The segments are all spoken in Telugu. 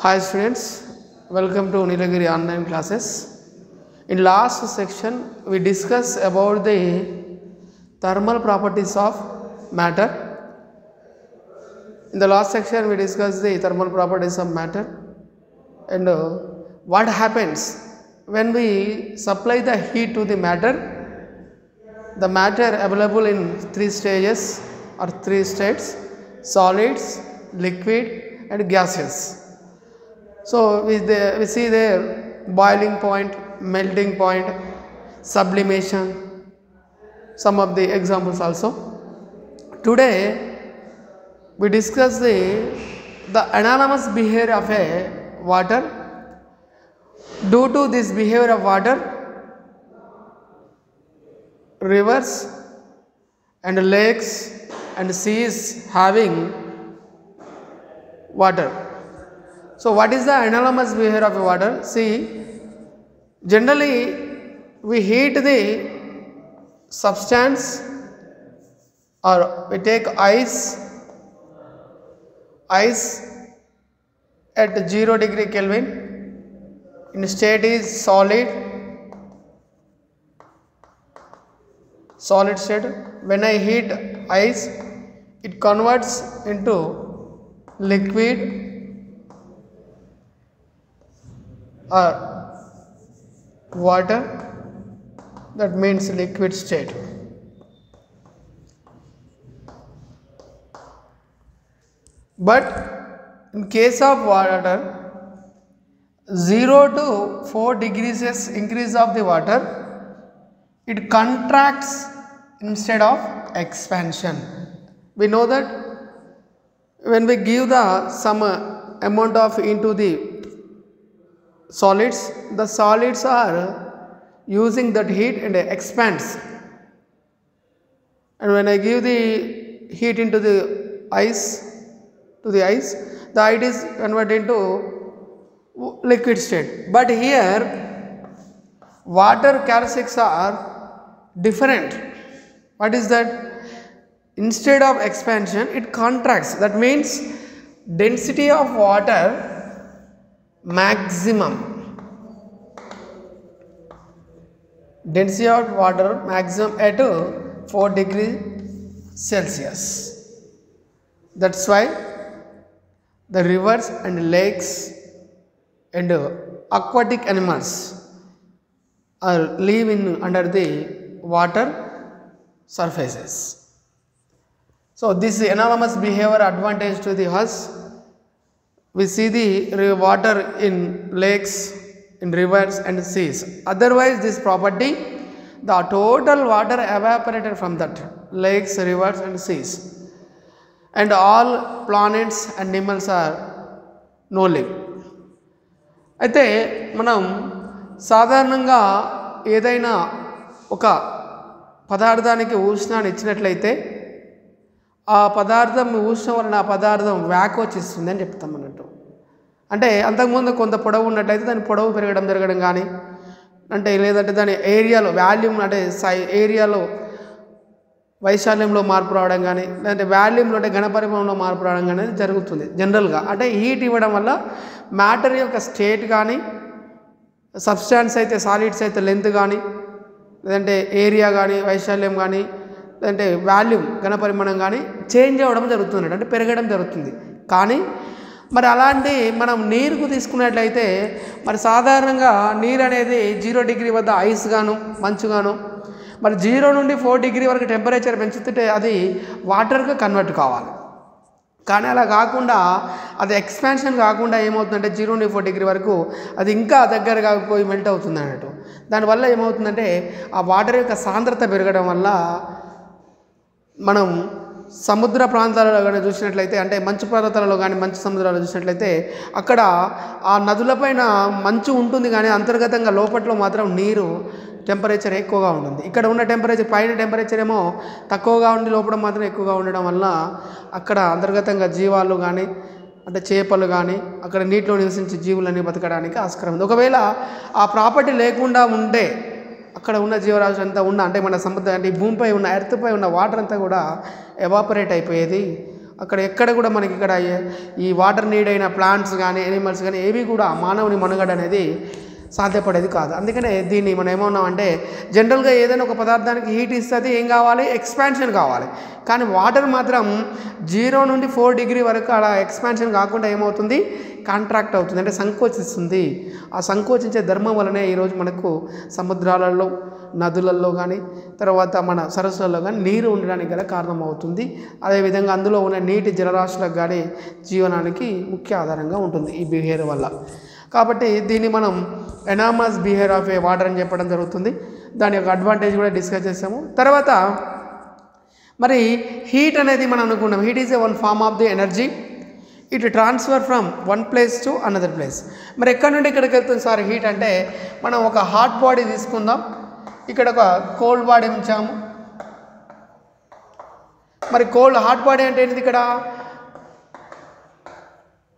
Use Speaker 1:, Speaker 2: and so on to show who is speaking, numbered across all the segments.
Speaker 1: Hi students, welcome to Nilagiri online classes. In last section we discussed about the thermal properties of matter. In the last section we discussed the thermal properties of matter and what happens when we supply the heat to the matter available in three stages or three states: solids, liquid and gaseous. So we see there boiling point, melting point, sublimation, some of the examples also. Today we discuss the anomalous behavior of a water. Due to this behavior of water, rivers and lakes and seas having water. So what is the anomalous behavior of water? See, generally we heat the substance or we take ice at 0 degree Kelvin, in state is solid state. When I heat ice, it converts into liquid or water, that means liquid state. But in case of water, 0 to 4 degrees increase of the water, it contracts instead of expansion. We know that when we give some amount of into the solids, the solids are using that heat and expands, and when I give the heat into the ice, the ice is converted into liquid state. But here water characteristics are different. What is that? Instead of expansion, it contracts. That means density of water maximum at 4 degrees Celsius. That's why the rivers and lakes and aquatic animals are living under the water surfaces. So this anomalous behavior advantage to the us. We see the water in lakes, in rivers and seas. Otherwise this property, the total water evaporated from that lakes, rivers and seas, and all planets and animals are no live. అయితే మనం సాధారణంగా ఏదైనా ఒక పదార్థానికి ఉష్ణాన్ని ఇచ్చినట్లయితే ఆ పదార్థం ఉష్ణం వలన ఆ పదార్థం వ్యాకోచిస్తుంది అని చెప్తాం అన్నట్టు. అంటే అంతకుముందు కొంత పొడవు ఉన్నట్లయితే దాని పొడవు జరగడం కానీ, అంటే లేదంటే దాని ఏరియాలో వాల్యూమ్, అంటే ఏరియాలో వైశాల్యంలో మార్పు రావడం కానీ, లేదంటే వాల్యూమ్లో అంటే ఘనపరిమాణంలో మార్పు రావడం కానీ జరుగుతుంది జనరల్గా. అంటే హీట్ ఇవ్వడం వల్ల మ్యాటర్ యొక్క స్టేట్ కానీ, సబ్స్టాన్స్ అయితే సాలిడ్స్ అయితే లెంత్ కానీ, లేదంటే ఏరియా కానీ, వైశాల్యం కానీ, లేదంటే వాల్యూమ్ ఘనపరిమాణం కానీ చేంజ్ అవ్వడం జరుగుతుంది, అంటే పెరగడం జరుగుతుంది. కానీ మరి అలాంటి మనం నీరుకు తీసుకున్నట్లయితే మరి సాధారణంగా నీరు అనేది 0 డిగ్రీ వద్ద ఐస్ గాను మంచు గాను, మరి 0 నుండి 4 డిగ్రీ వరకు టెంపరేచర్ పెంచుతుంటే అది వాటర్గా కన్వర్ట్ కావాలి. కానీ అలా కాకుండా అది ఎక్స్పాన్షన్ కాకుండా ఏమవుతుందంటే 0 నుండి 4 డిగ్రీ వరకు అది ఇంకా దగ్గరగా పోయి మెల్ట్ అవుతుంది అన్నట్టు. దానివల్ల ఏమవుతుందంటే ఆ వాటర్ యొక్క సాంద్రత పెరగడం వల్ల మనం సముద్ర ప్రాంతాలలో కానీ చూసినట్లయితే, అంటే మంచు పర్వతాలలో కానీ మంచు సముద్రాలు చూసినట్లయితే అక్కడ ఆ నదులపైన మంచు ఉంటుంది కానీ అంతర్గతంగా లోపట్లో మాత్రం నీరు టెంపరేచర్ ఎక్కువగా ఉంటుంది. ఇక్కడ ఉన్న టెంపరేచర్, పైన టెంపరేచర్ ఏమో తక్కువగా ఉండి లోపల మాత్రం ఎక్కువగా ఉండడం వల్ల అక్కడ అంతర్గతంగా జీవాలు కానీ, అంటే చేపలు కానీ, అక్కడ నీటిలో నివసించే జీవులన్నీ బతకడానికి ఆస్కారం ఉంది. ఒకవేళ ఆ ప్రాపర్టీ లేకుండా ఉంటే అక్కడ ఉన్న జీవరాశి అంతా అంటే మన సముద్రం అంటే భూమిపై ఉన్న ఎర్త్పై ఉన్న వాటర్ అంతా కూడా ఎవాపరేట్ అయిపోయేది అక్కడ ఎక్కడ కూడా మనకి ఇక్కడ ఈ వాటర్ నీడ్ అయిన ప్లాంట్స్ కానీ ఎనిమల్స్ కానీ ఏవి కూడా మానవుని మనుగడ అనేది సాధ్యపడేది కాదు. అందుకనే దీన్ని మనం ఏమన్నామంటే జనరల్గా ఏదైనా ఒక పదార్థానికి హీట్ ఇస్తుంది, ఏం కావాలి, ఎక్స్పాన్షన్ కావాలి. కానీ వాటర్ మాత్రం 0 నుండి 4 డిగ్రీ వరకు అలా ఎక్స్పాన్షన్ కాకుండా ఏమవుతుంది, కాంట్రాక్ట్ అవుతుంది, అంటే సంకోచిస్తుంది. ఆ సంకోచించే ధర్మం వలనే ఈరోజు మనకు సముద్రాలలో, నదులలో కానీ తర్వాత మన సరస్సులలో కానీ నీరు ఉండడానికి గల కారణం అవుతుంది. అదేవిధంగా అందులో ఉన్న నీటి జలరాశులకు కానీ జీవనానికి ముఖ్య ఆధారంగా ఉంటుంది ఈ బిహేవియర్ వల్ల. కాబట్టి దీన్ని మనం enormous behaviour of A water అని చెప్పడం జరుగుతుంది. దాని యొక్క అడ్వాంటేజ్ కూడా డిస్కస్ చేసాము. తర్వాత మరి హీట్ అనేది మనం అనుకున్నాం, heat is a one form of the energy, it transfer from one place to another place. మరి ఎక్కడి నుండి ఇక్కడికి వెళ్తుంది సార్ హీట్ అంటే, మనం ఒక హాట్ బాడీ తీసుకుందాం, ఇక్కడ ఒక కోల్డ్ బాడీ ఉంచాము. మరి హాట్ బాడీ అంటే ఏంటిది, ఇక్కడ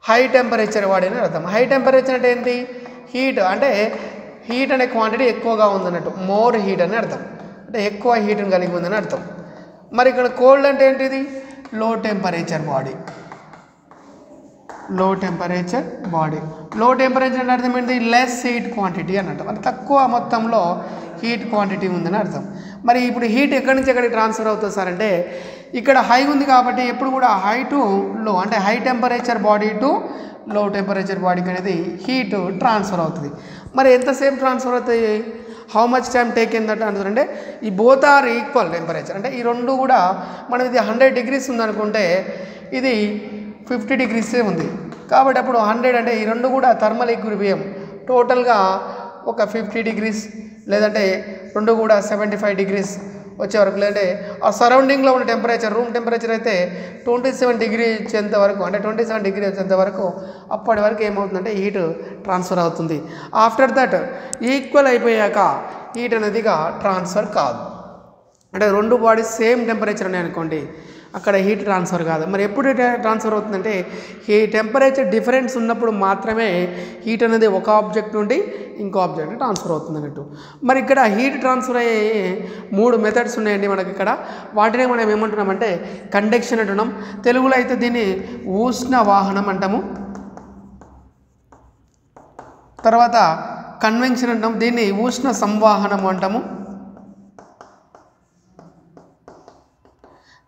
Speaker 1: హై టెంపరేచర్ బాడీ అని అర్థం. హై టెంపరేచర్ అంటే ఏంటి, హీట్ అంటే హీట్ అనే క్వాంటిటీ ఎక్కువగా ఉందన్నట్టు, మోర్ హీట్ అని అర్థం, అంటే ఎక్కువ హీట్ని కలిగి ఉందని అర్థం. మరి ఇక్కడ కోల్డ్ అంటే ఏంటిది, లో టెంపరేచర్ బాడీ. లో టెంపరేచర్ బాడీ, లో టెంపరేచర్ అంటే అర్థం ఏంటి, లెస్ హీట్ క్వాంటిటీ అన్నట్టు, అంటే తక్కువ మొత్తంలో హీట్ క్వాంటిటీ ఉందని అర్థం. మరి ఇప్పుడు హీట్ ఎక్కడి నుంచి ఎక్కడికి ట్రాన్స్ఫర్ అవుతుంది సార్ అంటే, ఇక్కడ హై ఉంది కాబట్టి ఎప్పుడు కూడా హై టు లో, అంటే హై టెంపరేచర్ బాడీ టు లో టెంపరేచర్ బాడీకి అనేది హీట్ ట్రాన్స్ఫర్ అవుతుంది. మరి ఎంతసేపు ట్రాన్స్ఫర్ అవుతాయి, how much time take in that అంటే, ఈ బోత్ ఆర్ ఈక్వల్ టెంపరేచర్, అంటే ఈ రెండు కూడా మనం ఇది 100 డిగ్రీస్ ఉందనుకుంటే ఇది 50 డిగ్రీసే ఉంది. కాబట్టి అప్పుడు 100 అంటే ఈ రెండు కూడా థర్మల్ ఈక్విలిబ్రియం టోటల్గా ఒక 50 డిగ్రీస్ లేదంటే రెండు కూడా 75 డిగ్రీస్ వచ్చే వరకు, లేదంటే ఆ సరౌండింగ్లో ఉన్న టెంపరేచర్, రూమ్ టెంపరేచర్ అయితే 27 డిగ్రీ వచ్చేంత వరకు, అంటే 27 డిగ్రీ వచ్చేంత వరకు అప్పటి వరకు ఏమవుతుందంటే హీట్ ట్రాన్స్ఫర్ అవుతుంది. ఆఫ్టర్ దట్ ఈక్వల్ అయిపోయాక హీట్ అనేదిగా ట్రాన్స్ఫర్ కాదు. అంటే రెండు బాడీస్ సేమ్ టెంపరేచర్ ఉన్నాయి అనుకోండి, అక్కడ హీట్ ట్రాన్స్ఫర్ కాదు. మరి ఎప్పుడు ట్రాన్స్ఫర్ అవుతుందంటే ఈ టెంపరేచర్ డిఫరెన్స్ ఉన్నప్పుడు మాత్రమే హీట్ అనేది ఒక ఆబ్జెక్ట్ నుండి ఇంకో ఆబ్జెక్ట్ ట్రాన్స్ఫర్ అవుతుంది అన్నట్టు. మరి ఇక్కడ హీట్ ట్రాన్స్ఫర్ అయ్యే 3 మెథడ్స్ ఉన్నాయండి మనకి ఇక్కడ. వాటినే మనం ఏమంటున్నామంటే కండక్షన్ అంటున్నాం, తెలుగులో అయితే దీన్ని ఉష్ణ వాహనం అంటాము. తర్వాత కన్వెన్షన్ అంటాం, దీన్ని ఉష్ణ సంవాహనం అంటాము.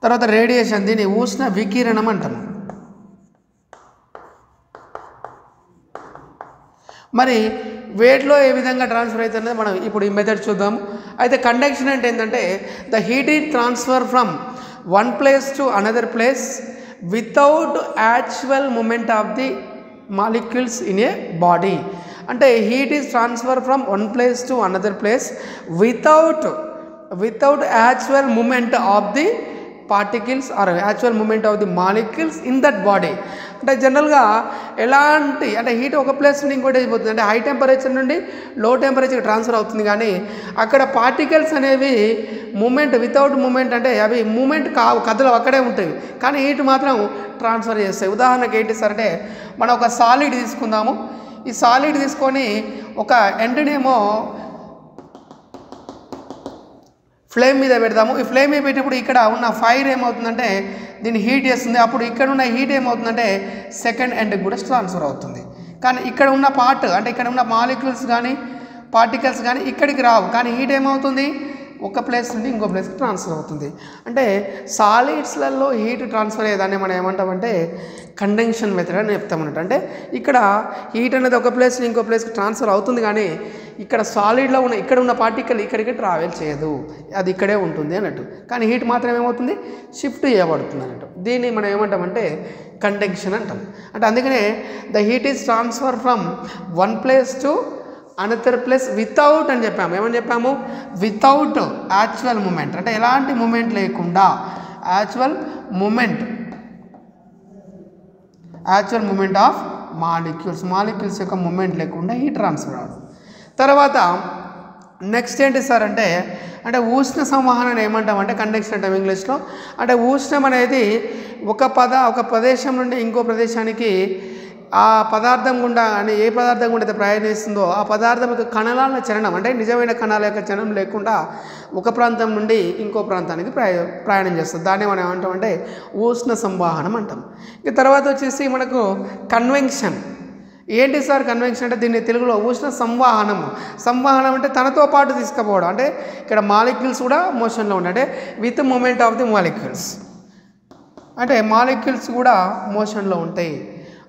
Speaker 1: తర్వాత రేడియేషన్, దీన్ని ఉష్ణ వికిరణం అంటాము. మరి వేట్లో ఏ విధంగా ట్రాన్స్ఫర్ అవుతుంది మనం ఇప్పుడు ఈ మెథడ్ చూద్దాము. అయితే కండక్షన్ అంటే ఏంటంటే the heat is transfer from one place to another place without actual movement of the molecules in a body. అంటే heat is transfer from one place to another place without actual movement of the particles or actual movement of the molecules in that body. అంటే జనరల్గా ఎలాంటి అంటే హీట్ ఒక ప్లేస్ నుండి ఇంకోటి అయిపోతుంది, అంటే హై టెంపరేచర్ నుండి లో టెంపరేచర్ ట్రాన్స్ఫర్ అవుతుంది. కానీ అక్కడ పార్టికల్స్ అనేవి మూమెంట్ వితౌట్ మూమెంట్, అంటే అవి మూమెంట్ కావు, కథలు అక్కడే ఉంటాయి, కానీ హీట్ మాత్రం ట్రాన్స్ఫర్ చేస్తాయి. ఉదాహరణకు ఏంటి సార్ అంటే, మనం ఒక సాలిడ్ తీసుకుందాము. ఈ సాలిడ్ తీసుకొని ఒక ఎండ్నేమో ఫ్లేమ్ మీద పెడతాము. ఈ ఫ్లేమ్ మీద పెట్టినప్పుడు ఇక్కడ ఉన్న ఫైర్ ఏమవుతుందంటే దీన్ని హీట్ చేస్తుంది. అప్పుడు ఇక్కడ ఉన్న హీట్ ఏమవుతుందంటే సెకండ్ ఎండ్కి కూడా ట్రాన్స్ఫర్ అవుతుంది. కానీ ఇక్కడ ఉన్న పార్ట్, అంటే ఇక్కడ ఉన్న మాలిక్యూల్స్ కానీ పార్టికల్స్ కానీ ఇక్కడికి రావు, కానీ హీట్ ఏమవుతుంది ఒక ప్లేస్ నుండి ఇంకో ప్లేస్కి ట్రాన్స్ఫర్ అవుతుంది. అంటే సాలిడ్స్లలో హీట్ ట్రాన్స్ఫర్ అయ్యేదాన్ని మనం ఏమంటామంటే కండెన్షన్ మెథడ్ అని చెప్తామన్నట్టు. అంటే ఇక్కడ హీట్ అనేది ఒక ప్లేస్ నుంచి ఇంకో ప్లేస్కి ట్రాన్స్ఫర్ అవుతుంది, కానీ ఇక్కడ సాలిడ్లో ఉన్న ఇక్కడ ఉన్న పార్టికల్ ఇక్కడికి ట్రావెల్ చేయదు, అది ఇక్కడే ఉంటుంది అన్నట్టు. కానీ హీట్ మాత్రం ఏమవుతుంది షిఫ్ట్ చేయబడుతుంది అన్నట్టు. దీన్ని మనం ఏమంటామంటే కండెన్షన్ అంటాం. అంటే అందుకనే the heat is transfer from one place to another place without అని చెప్పాము. ఏమని చెప్పాము, వితౌట్ యాక్చువల్ మూమెంట్, అంటే ఎలాంటి మూమెంట్ లేకుండా యాక్చువల్ మూమెంట్ ఆఫ్ మాలిక్యూల్స్ యొక్క మూమెంట్ లేకుండా హీట్ ట్రాన్స్ఫర్ అవడం. తర్వాత నెక్స్ట్ ఏంటి సార్ అంటే ఉష్ణ సంవహనాన్ని ఏమంటామంటే కండక్షన్ అంటాం ఇంగ్లీష్లో. అంటే ఉష్ణం అనేది ఒక ప్రదేశం నుండి ఇంకో ప్రదేశానికి ఆ పదార్థం గుండా అని ఏ పదార్థం గుండా అయితే ప్రయాణిస్తుందో ఆ పదార్థం యొక్క కణాల చలనం అంటే నిజమైన కణాల యొక్క చలనం లేకుండా ఒక ప్రాంతం నుండి ఇంకో ప్రాంతానికి ప్రయాణం చేస్తుంది. దాన్ని మనం ఏమంటామంటే ఉష్ణ సంవాహనం అంటాం. ఇక తర్వాత వచ్చేసి మనకు కన్వెన్షన్. ఏంటి సార్ కన్వెన్షన్ అంటే దీన్ని తెలుగులో ఉష్ణ సంవాహనము. సంవాహనం అంటే తనతో పాటు తీసుకుపోవడం. అంటే ఇక్కడ మాలిక్యూల్స్ కూడా మోషన్లో ఉంటాయి, అంటే with movement of the molecules, అంటే మాలిక్యూల్స్ కూడా మోషన్లో ఉంటాయి.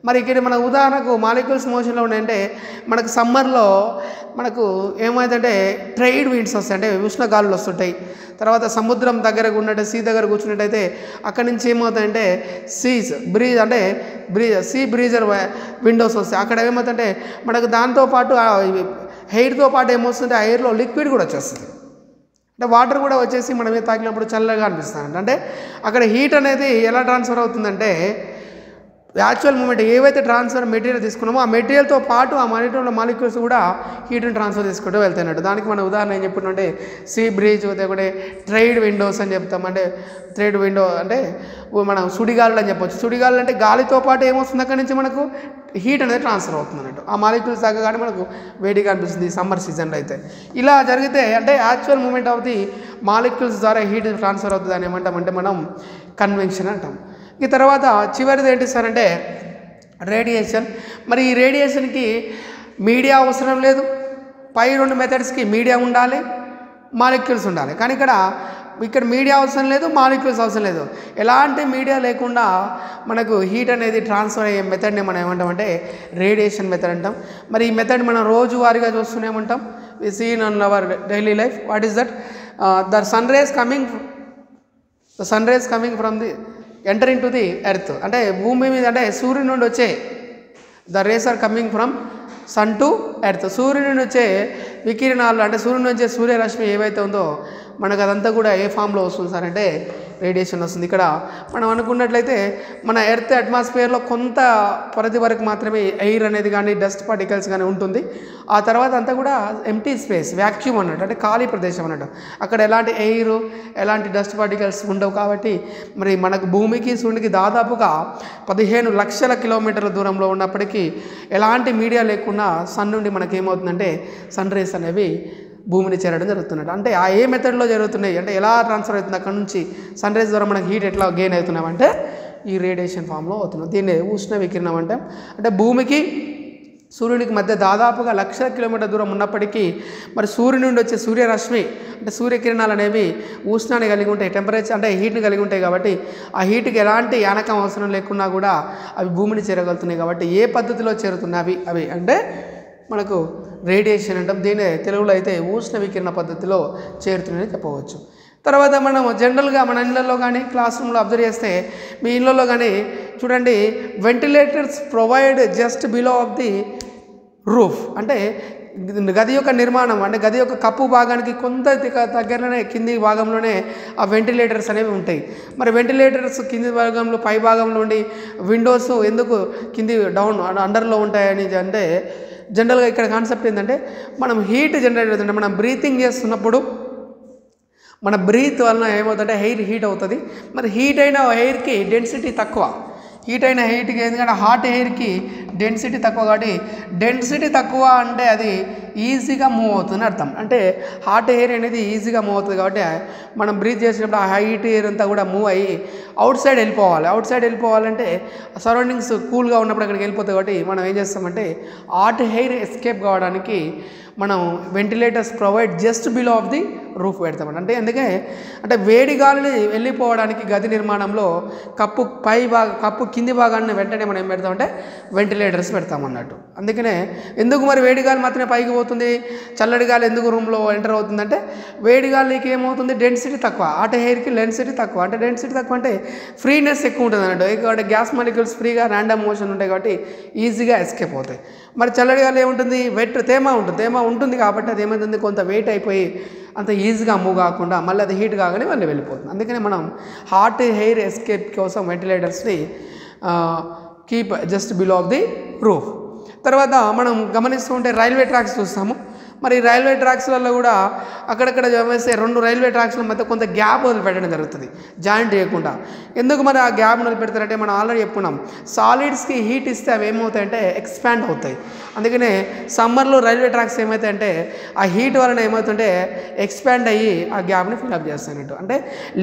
Speaker 1: మరి ఇక్కడ మన ఉదాహరణకు మాలిక్యూల్స్ మోషన్లో ఉన్నాయంటే మనకు సమ్మర్లో మనకు ఏమైందంటే ట్రైడ్ విండ్స్ వస్తాయి, అంటే ఉష్ణగాలులు వస్తుంటాయి. తర్వాత సముద్రం దగ్గర ఉన్నట్టు సీ దగ్గర కూర్చున్నట్టయితే అక్కడి నుంచి ఏమవుతాయంటే సీ బ్రీజర్ విండోస్ వస్తాయి. అక్కడ ఏమవుతుందంటే మనకు దాంతోపాటు హెయిర్తో పాటు ఏమొస్తుంటే ఆ ఎయిర్లో లిక్విడ్ కూడా వచ్చేస్తుంది, అంటే వాటర్ కూడా వచ్చేసి మనం తాగినప్పుడు చల్లగా అనిపిస్తుంది. అంటే అక్కడ హీట్ అనేది ఎలా ట్రాన్స్ఫర్ అవుతుందంటే యాక్చువల్ మూమెంట్ ఏవైతే ట్రాన్స్ఫర్ మెటీరియల్ తీసుకున్నామో ఆ మెటీరియల్తో పాటు ఆ మాలిక్యూల్స్ కూడా హీట్ని ట్రాన్స్ఫర్ చేసుకుంటూ వెళ్తాయి. దానికి మన ఉదాహరణ ఏం చెప్పుకుంటే సీ బ్రీజ్ ఒకటి ట్రైడ్ విండోస్ అని చెప్తాం. అంటే ట్రైడ్ విండో అంటే మనం సుడిగాలులు అని చెప్పొచ్చు. సుడిగాలు అంటే గాలితో పాటు ఏమొస్తుంది అక్కడి నుంచి మనకు హీట్ అనేది ట్రాన్స్ఫర్ అవుతుంది అన్నట్టు. ఆ మాలిక్యూల్స్ తగ్గగానే మనకు వేడిగా అనిపిస్తుంది సమ్మర్ సీజన్లో అయితే. ఇలా జరిగితే అంటే actual movement of the molecules ద్వారా హీట్ ట్రాన్స్ఫర్ అవుతుంది అని ఏమంటామంటే మనం కన్వెన్షన్ అంటాం. ఈ తర్వాత చివరిది ఏంటి సార్ అంటే రేడియేషన్. మరి ఈ రేడియేషన్కి మీడియా అవసరం లేదు. పై రెండు మెథడ్స్కి మీడియా ఉండాలి, మాలిక్యూల్స్ ఉండాలి. కానీ ఇక్కడ మీడియా అవసరం లేదు, మాలిక్యూల్స్ అవసరం లేదు. ఎలాంటి మీడియా లేకుండా మనకు హీట్ అనేది ట్రాన్స్ఫర్ అయ్యే మెథడ్ని మనం ఏమంటామంటే రేడియేషన్ మెథడ్ అంటాం. మరి ఈ మెథడ్ మనం రోజువారీగా చూస్తూనే ఉంటాం. We see in our daily life. What is that? The sun rays coming from the enter in to the earth. అంటే భూమి మీద అంటే సూర్యుని నుండి వచ్చే the rays are coming from sun to earth. సూర్యుని నుండి వచ్చే వికిరణాలు అంటే సూర్యుని వచ్చే సూర్యరశ్మి ఏవైతే ఉందో మనకు అదంతా కూడా ఏ ఫామ్లో వస్తుంది సార్ అంటే రేడియేషన్ వస్తుంది. ఇక్కడ మనం అనుకున్నట్లయితే మన ఎర్త్ అట్మాస్ఫియర్లో కొంత పరిధి వరకు మాత్రమే ఎయిర్ అనేది కానీ డస్ట్ పార్టికల్స్ కానీ ఉంటుంది. ఆ తర్వాత అంతా కూడా ఎంటీ స్పేస్, వ్యాక్యూమ్ అన్నట్టు, అంటే ఖాళీ ప్రదేశం అన్నట్టు. అక్కడ ఎలాంటి ఎయిర్ ఎలాంటి డస్ట్ పార్టికల్స్ ఉండవు. కాబట్టి మరి మనకు భూమికి సూర్యునికి దాదాపుగా 15 లక్షల కిలోమీటర్ల దూరంలో ఉన్నప్పటికీ ఎలాంటి మీడియా లేకుండా సన్ నుండి మనకేమవుతుందంటే సన్ రేస్ అనేవి భూమిని చేరడం జరుగుతున్నట్టు. అంటే ఆ ఏ మెథడ్లో జరుగుతున్నాయి అంటే ఎలా ట్రాన్స్ఫర్ అవుతుంది అక్కడ నుంచి సన్ రైజ్ ద్వారా మనకి హీట్ ఎట్లా గెయిన్ అవుతున్నామంటే ఈ రేడియేషన్ ఫామ్లో అవుతున్నాం. దీన్ని ఉష్ణ వికిరణం అంటాం. అంటే భూమికి సూర్యునికి మధ్య దాదాపుగా 1,00,000 కిలోమీటర్ దూరం ఉన్నప్పటికీ మరి సూర్యుని నుండి వచ్చే సూర్యరశ్మి అంటే సూర్యకిరణాలు అనేవి ఉష్ణాన్ని కలిగి ఉంటాయి, టెంపరేచర్ అంటే హీట్ని కలిగి ఉంటాయి. కాబట్టి ఆ హీట్కి ఎలాంటి యానకం అవసరం లేకున్నా కూడా అవి భూమిని చేరగలుగుతున్నాయి. కాబట్టి ఏ పద్ధతిలో చేరుతున్నాయి అవి అంటే మనకు రేడియేషన్ అంటాం. దీన్ని తెలుగులో అయితే ఉష్ణ వికిరణ పద్ధతిలో చేరుతున్నాయని చెప్పవచ్చు. తర్వాత మనం జనరల్గా మన ఇళ్ళల్లో కానీ క్లాస్ రూమ్లో అబ్జర్వ్ చేస్తే మీ ఇళ్ళల్లో కానీ చూడండి ventilators provide just below of the roof. అంటే గది యొక్క నిర్మాణం అంటే గది యొక్క కప్పు భాగానికి కొంత దగ్గరలోనే కింది భాగంలోనే ఆ వెంటిలేటర్స్ అనేవి ఉంటాయి. మరి వెంటిలేటర్స్ కింది భాగంలో పై భాగంలో ఉండి విండోస్ ఎందుకు కింది డౌన్ అండర్లో ఉంటాయని అంటే జనరల్గా ఇక్కడ కాన్సెప్ట్ ఏంటంటే మనం హీట్ జనరేట్ అవుతుంటే మనం బ్రీతింగ్ చేస్తున్నప్పుడు మన బ్రీత్ వలన ఏమవుతుందంటే హెయిర్ హీట్ అవుతుంది. మరి హీట్ అయిన హెయిర్కి డెన్సిటీ తక్కువ. హీట్ అయిన హెయిర్కి ఎందుకంటే హాట్ హెయిర్కి డెన్సిటీ తక్కువ. కాబట్టి డెన్సిటీ తక్కువ అంటే అది ఈజీగా మూవ్ అవుతుంది అర్థం. అంటే హాట్ ఎయిర్ అనేది ఈజీగా మూవ్ అవుతుంది కాబట్టి మనం బ్రీత్ చేసినప్పుడు ఆ హీట్ ఎయిర్ అంతా కూడా మూవ్ అయ్యి అవుట్ సైడ్ వెళ్ళిపోవాలి. అవుట్ సైడ్ వెళ్ళిపోవాలంటే సరౌండింగ్స్ కూల్గా ఉన్నప్పుడు అక్కడికి వెళ్ళిపోతుంది. కాబట్టి మనం ఏం చేస్తామంటే హాట్ ఎయిర్ ఎస్కేప్ కావడానికి మనం ventilators provide just below of the roof పెడతామండి. అంటే ఎందుకంటే అంటే వేడి గాలిని వెళ్ళిపోవడానికి గది నిర్మాణంలో కప్పు కింది భాగాన్ని వెంటనే మనం ఏం పెడతామంటే వెంటిలేటర్స్ పెడతామన్నట్టు. అందుకనే ఎందుకు మరి వేడి గాలి మాత్రమే పైకి పోతుంది, చల్లటి గాలి ఎందుకు రూమ్లో ఎంటర్ అవుతుందంటే వేడి గాలికి ఏమవుతుంది డెన్సిటీ తక్కువ, హాట్ ఎయిర్కి డెన్సిటీ తక్కువ. అంటే డెన్సిటీ తక్కువ అంటే ఫ్రీనెస్ ఎక్కువ ఉంటుంది అన్నట్టు. ఇక్కడ గ్యాస్ మాలిక్యూల్స్ ఫ్రీగా ర్యాండమ్ మోషన్ ఉంటాయి కాబట్టి ఈజీగా ఎస్కేప్ అవుతాయి. మరి చల్లటి గాలి ఏముంటుంది తేమ ఉంటుంది కాబట్టి అది ఏమవుతుంది కొంత వెయిట్ అయిపోయి అంత ఈజీగా మూవ్ కాకుండా మళ్ళీ అది హీట్ కాగానే మళ్ళీ వెళ్ళిపోతుంది. అందుకని మనం హాట్ ఎయిర్ ఎస్కేప్ కోసం వెంటిలేటర్స్ని keep just below of the roof. తర్వాత మనం గమనిస్తూ ఉంటే రైల్వే ట్రాక్స్ చూస్తాము. మరి రైల్వే ట్రాక్స్లలో కూడా అక్కడక్కడ వేస్తే 2 రైల్వే ట్రాక్స్ల మధ్య కొంత గ్యాప్ వదిలిపెట్టడం జరుగుతుంది జాయింట్ చేయకుండా. ఎందుకు మరి ఆ గ్యాప్ వదిలిపెడతారంటే మనం ఆల్రెడీ చెప్పుకున్నాం, సాలిడ్స్కి హీట్ ఇస్తే అవి ఏమవుతాయంటే ఎక్స్పాండ్ అవుతాయి. అందుకనే సమ్మర్లో రైల్వే ట్రాక్స్ ఏమవుతాయంటే ఆ హీట్ వలన ఏమవుతుంటే ఎక్స్పాండ్ అయ్యి ఆ గ్యాప్ని ఫిల్అప్ చేస్తాయన్నట్టు. అంటే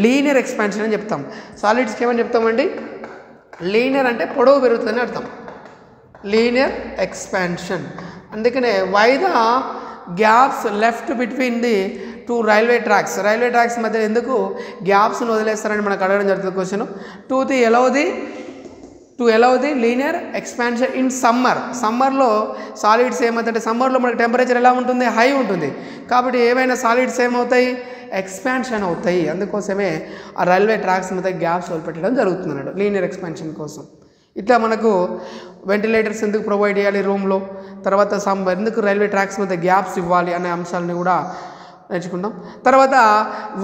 Speaker 1: లీనియర్ ఎక్స్పాన్షన్ అని చెప్తాం. సాలిడ్స్కి ఏమని చెప్తామండి? లీనియర్ అంటే పొడవు పెరుగుతుందని అర్థం, లీనియర్ ఎక్స్పాన్షన్. అందుకనే why the gaps left between the 2 railway tracks మధ్య ఎందుకు గ్యాప్స్ని వదిలేస్తారని మనకు అడగడం జరుగుతుంది question. To allow the linear expansion in సమ్మర్లో సాలిడ్స్ ఏమవుతాయంటే సమ్మర్లో మనకి టెంపరేచర్ ఎలా ఉంటుంది? హై ఉంటుంది. కాబట్టి ఏవైనా సాలిడ్స్ ఏమవుతాయి? ఎక్స్పాన్షన్ అవుతాయి. అందుకోసమే ఆ రైల్వే ట్రాక్స్ మధ్య గ్యాప్స్ వదిలిపెట్టడం జరుగుతుంది అన్నట్టు లీనియర్ ఎక్స్పాన్షన్ కోసం. ఇట్లా మనకు వెంటిలేటర్స్ ఎందుకు ప్రొవైడ్ చేయాలి రూమ్లో, తర్వాత ఎందుకు రైల్వే ట్రాక్స్ మధ్య గ్యాప్స్ ఇవ్వాలి అనే అంశాలని కూడా నేర్చుకుంటాం. తర్వాత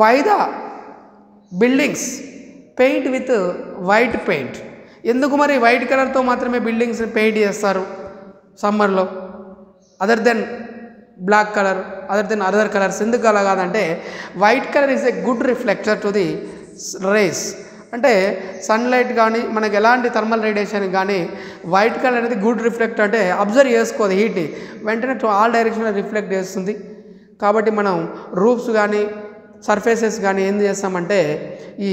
Speaker 1: why the buildings paint with white paint, ఎందుకు మరి వైట్ కలర్తో మాత్రమే బిల్డింగ్స్ని పెయింట్ చేస్తారు సమ్మర్లో, other than black colour, other colours ఎందుకు అలా కాదంటే white colour is a good reflector to the rays. అంటే సన్లైట్ కానీ మనకి ఎలాంటి థర్మల్ రేడియేషన్ కానీ వైట్ కలర్ అనేది గుడ్ రిఫ్లెక్టర్, అంటే అబ్జర్వ్ చేసుకోదు హీట్ని, వెంటనే ఆల్ డైరెక్షన్లో రిఫ్లెక్ట్ చేస్తుంది. కాబట్టి మనం రూఫ్స్ కానీ సర్ఫేసెస్ కానీ ఏం చేస్తామంటే ఈ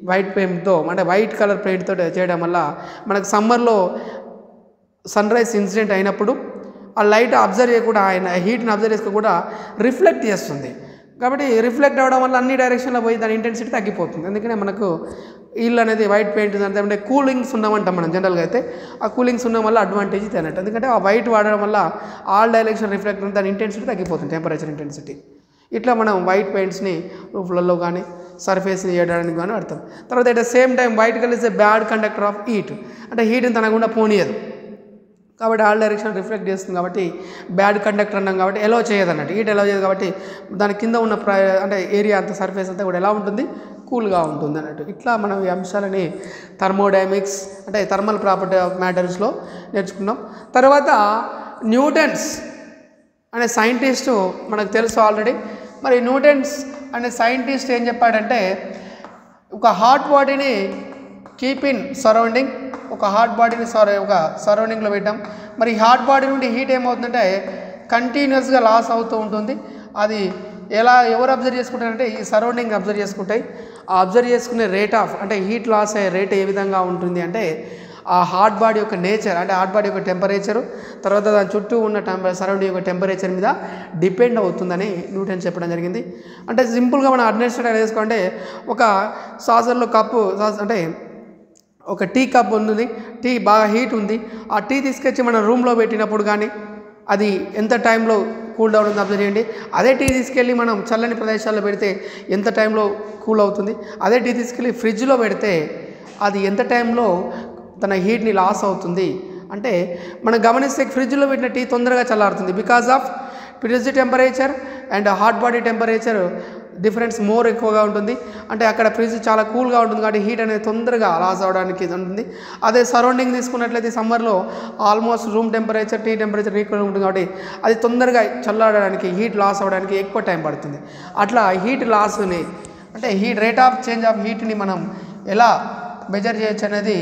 Speaker 1: వైట్ పెయింట్తో అంటే వైట్ కలర్ పెయింట్తో చేయడం వల్ల మనకు సమ్మర్లో సన్ రైజ్ ఇన్సిడెంట్ అయినప్పుడు ఆ లైట్ అబ్జర్వ్ చేయకుండా ఆయన హీట్ని అబ్జర్వ్ చేసుకోకుండా రిఫ్లెక్ట్ చేస్తుంది. కాబట్టి రిఫ్లెక్ట్ అవ్వడం వల్ల అన్ని డైరెక్షన్లో పోయి దాని ఇంటెన్సిటీ తగ్గిపోతుంది. అందుకనే మనకు ఇల్లు అనేది వైట్ పెయింట్ అంటే కూలింగ్స్ ఉన్నామంటాం మనం జనరల్గా అయితే, ఆ కూలింగ్స్ ఉండడం వల్ల అడ్వాంటేజ్ ఇది అన్నట్టు. ఎందుకంటే ఆ వైట్ వాడడం వల్ల ఆల్ డైరెక్షన్ రిఫ్లెక్ట్ దాని ఇంటెన్సిటీ తగ్గిపోతుంది, టెంపరేచర్ ఇంటెన్సిటీ. ఇట్లా మనం వైట్ పెయింట్స్ని రూఫ్లలో కానీ సర్ఫేస్ని చేయడానికి కానీ వాడతాం. తర్వాత at the same time white colour is a bad conductor of heat, అంటే హీట్ని తనకుండా పోనీయదు కాబట్టి ఆల్ డైరెక్షన్ రిఫ్లెక్ట్ చేస్తుంది. కాబట్టి బ్యాడ్ కండక్టర్ అన్నాం కాబట్టి ఎలో చేయదు అన్నట్టు, హీట్ ఎలో చేయదు. కాబట్టి దాని కింద ఉన్న అంటే ఏరియా అంతా సర్ఫేస్ అంతా కూడా ఎలా ఉంటుంది? కూల్గా ఉంటుంది అన్నట్టు. ఇట్లా మనం ఈ అంశాలని థర్మోడైనమిక్స్ అంటే థర్మల్ ప్రాపర్టీ ఆఫ్ మ్యాటర్స్లో నేర్చుకున్నాం. తర్వాత న్యూటన్స్ అనే సైంటిస్టు మనకు తెలుసు ఆల్రెడీ. మరి న్యూటన్స్ అనే సైంటిస్ట్ ఏం చెప్పాడంటే ఒక హాట్ బాడీని కీప్ ఇన్ సరౌండింగ్, ఒక హాట్ బాడీని ఒక సరౌండింగ్లో పెట్టాం. మరి ఈ హాట్ బాడీ నుండి హీట్ ఏమవుతుందంటే కంటిన్యూస్గా లాస్ అవుతూ ఉంటుంది. అది ఎవరు అబ్జర్వ్ చేసుకుంటారంటే ఈ సరౌండింగ్ అబ్జర్వ్ చేసుకుంటాయి. ఆ అబ్జర్వ్ చేసుకునే రేట్ ఆఫ్ అంటే హీట్ లాస్ అయ్యే రేట్ ఏ విధంగా ఉంటుంది అంటే ఆ హాట్ బాడీ యొక్క నేచర్ అంటే హాట్ బాడీ యొక్క టెంపరేచరు తర్వాత దాని చుట్టూ ఉన్న సరౌండింగ్ యొక్క టెంపరేచర్ మీద డిపెండ్ అవుతుందని న్యూటన్ చెప్పడం జరిగింది. అంటే సింపుల్గా మనం అడ్మినిస్ట్రేట్ చేసుకోవాలంటే ఒక సాసర్లో కప్పు అంటే ఒక టీ కప్ ఉంది, టీ బాగా హీట్ ఉంది, ఆ టీ తీసుకొచ్చి మన రూమ్లో పెట్టినప్పుడు కానీ అది ఎంత టైంలో కూల్ డౌన్ ఉంది అబ్జర్వ్ చేయండి. అదే టీ తీసుకెళ్ళి మనం చల్లని ప్రదేశాల్లో పెడితే ఎంత టైంలో కూల్ అవుతుంది. అదే టీ తీసుకెళ్ళి ఫ్రిడ్జ్లో పెడితే అది ఎంత టైంలో తన హీట్ని లాస్ అవుతుంది. అంటే మనం గమనిస్తే ఫ్రిడ్జ్లో పెట్టిన టీ తొందరగా చల్లారుతుంది because of fridge temperature and hot body temperature difference more ఎక్కువగా ఉంటుంది. అంటే అక్కడ ఫ్రిడ్జ్ చాలా కూల్గా ఉంటుంది కాబట్టి హీట్ అనేది తొందరగా లాస్ అవడానికి ఉంటుంది. అదే సరౌండింగ్ తీసుకున్నట్లయితే సమ్మర్లో almost room temperature T temperature equal ఉంటుంది కాబట్టి అది తొందరగా చల్లారడానికి హీట్ లాస్ అవ్వడానికి ఎక్కువ టైం పడుతుంది. అట్లా హీట్ లాస్ని అంటే రేట్ ఆఫ్ చేంజ్ ఆఫ్ హీట్ని మనం ఎలా మెజర్ చేయొచ్చు అనేది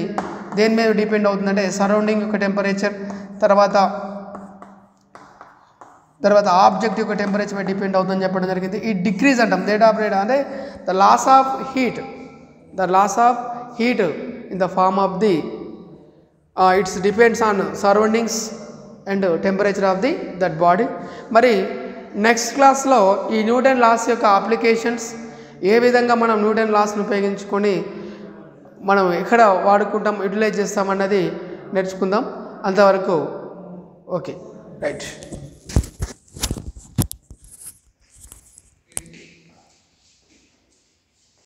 Speaker 1: దేని మీద డిపెండ్ అవుతుందంటే సరౌండింగ్ యొక్క టెంపరేచర్ తర్వాత ఆబ్జెక్ట్ యొక్క టెంపరేచర్ మీద డిపెండ్ అవుతుందని చెప్పడం జరిగింది. ఈ డిక్రీజ్ అంటాం రేట్ ఆఫ్ అంటే the loss of heat in the form of the its depends on surroundings and temperature of that body. మరి నెక్స్ట్ క్లాస్లో ఈ న్యూటన్ లాస్ యొక్క అప్లికేషన్స్ ఏ విధంగా మనం న్యూటన్ లాస్ని ఉపయోగించుకొని మనం ఎక్కడ వాడుకుంటాం యూటిలైజ్ చేస్తామన్నది నేర్చుకుందాం. అంతవరకు ఓకే రైట్.